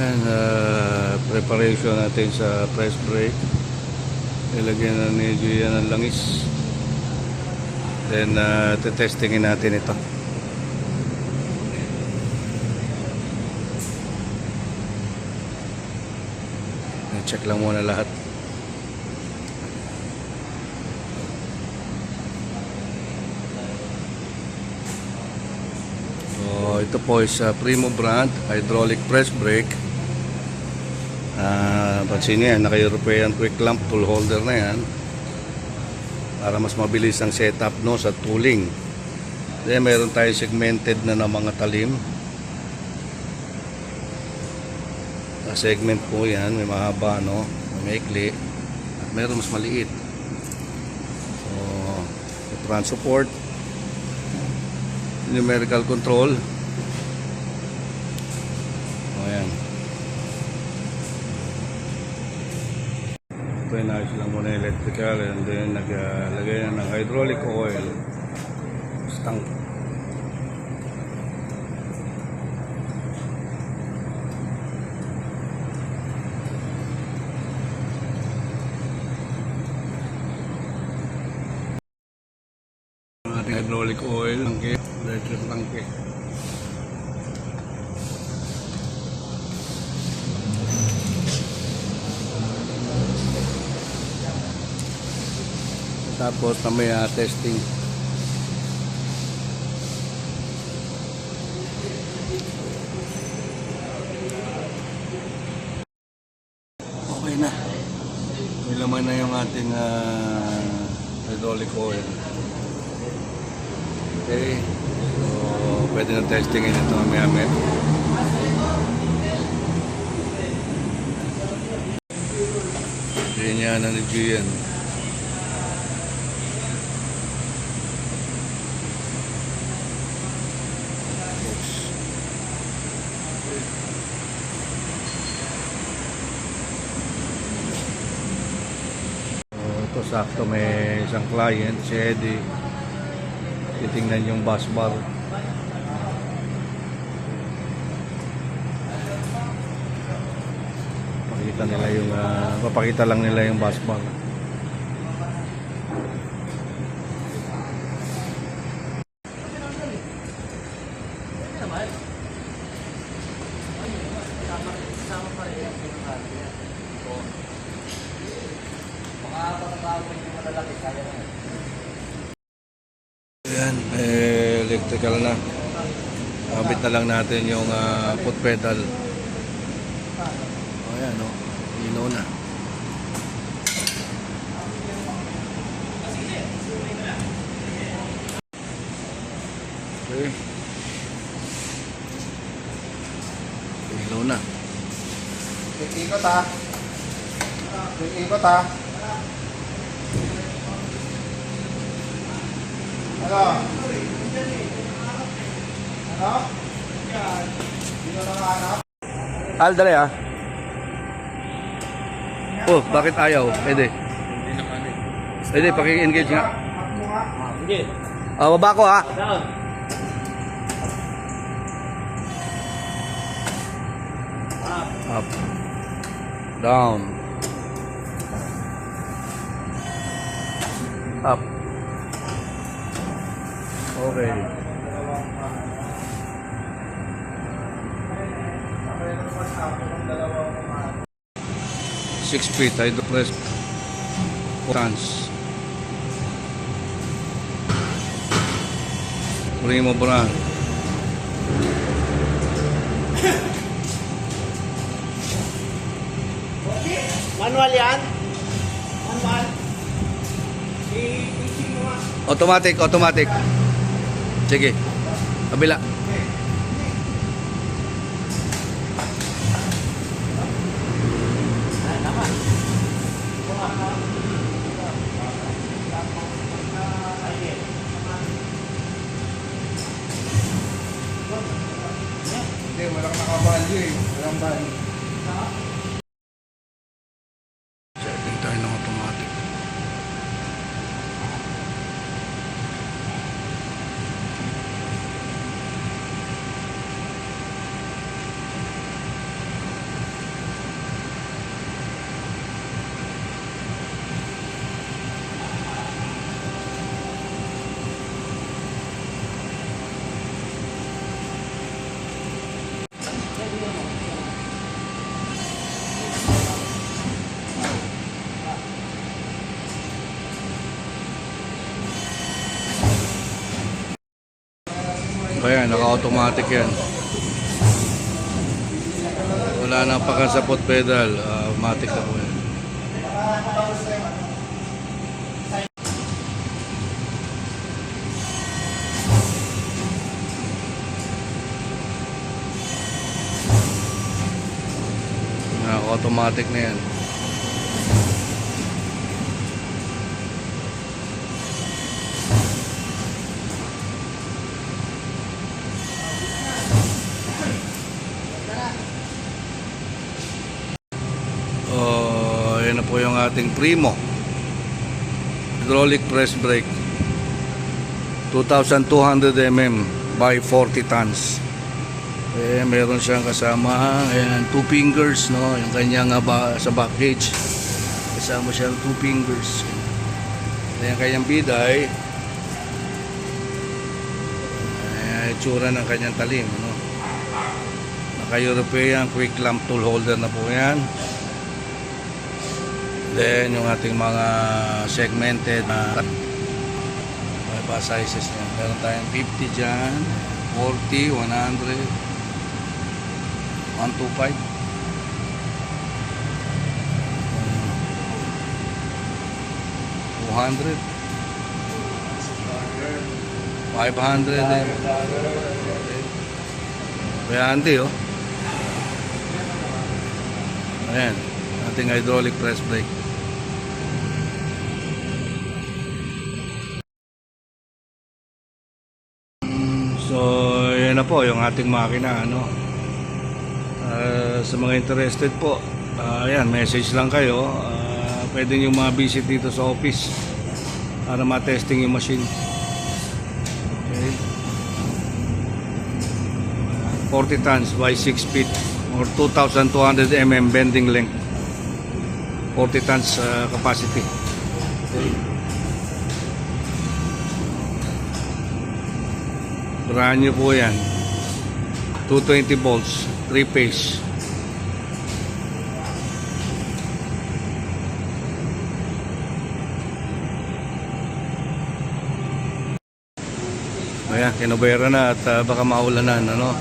Ayan, preparation natin sa press brake. Ilagyan na ni Gian ng langis. Then, testingin natin ito. Check lang muna lahat. So, ito po is Primo brand hydraulic press brake. Pansin niyo yan, naka-European quick clamp tool holder na yan para mas mabilis ang setup, no, sa tooling. Then meron tayo segmented na mga talim. Segment po yan, may mahaba, no, may maikli at meron mas maliit. So, trans support, numerical control. Ayan. Ito yung ayos lang muna electrical, and then naglagay na ng hydraulic oil tank. Ating hydraulic oil, tangke, electric tangke. Tapos mamaya testing. Okay na. May laman na yung ating hydraulic oil. Okay. So, pwede na testingin ito mamaya. Ganyan na ni Gian. Ito sakto, may isang client, si Eddie. Titingnan yung bus bar. Papakita lang nila yung bus bar. Ayan, electrical na. Kabit na lang natin yung foot pedal. Ayan, no, inaw na. Okay. Inaw na. Ikot ha. Ikot ha. Ano? Ano? Dito na hanap. Aldre ah. Oh, bakit ayaw? Pwede. Pwede, paki-engage nga. Sige. Baba ko ha. Down. Up. Down. Up. Okay. Six feet, hydro press trans. Primo brand. Manual yan? Manual? Automatic. Sige. Kabila. Hindi, walang nakabalyo eh. Walang balyo. Setting tayo ng automatic. Ayan, naka-automatic yan. Wala nang pakasapot pedal. Automatic na po yan. Naka-automatic na yan. Yan na po yung ating Primo hydraulic press brake, 2,200 mm by 40 tons. Meron siyang kasama, ayan, 2 fingers, no, yung kanyang sa back cage kasama siya 2 fingers. Yung kanyang biday, itsura ng kanyang talim, no? Naka-European quick clamp tool holder na po yan. Then yung ating mga segmented pa sizes niya. Meron tayong 50 dyan, 40, 100, 125, 200, 500, bayante, oh. Ayan, ating hydraulic press brake. So, yan na po yung ating makina, ano. Sa mga interested po, ayan, message lang kayo. Pwede nyo ma-visit dito sa office para ma-testing yung machine. Okay. 40 tons by 6 feet or 2,200 mm bending length. 40 tons capacity. Okay. Brand new po yan. 220 volts, 3 phase. Ayan, kinubera na at baka maulanan, ano.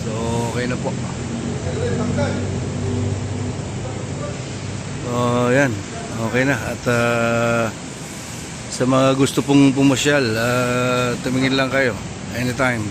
So, okay na po. So, ayan. Okay na. At sa mga gusto pong pumasyal, tumingin lang kayo. Anytime.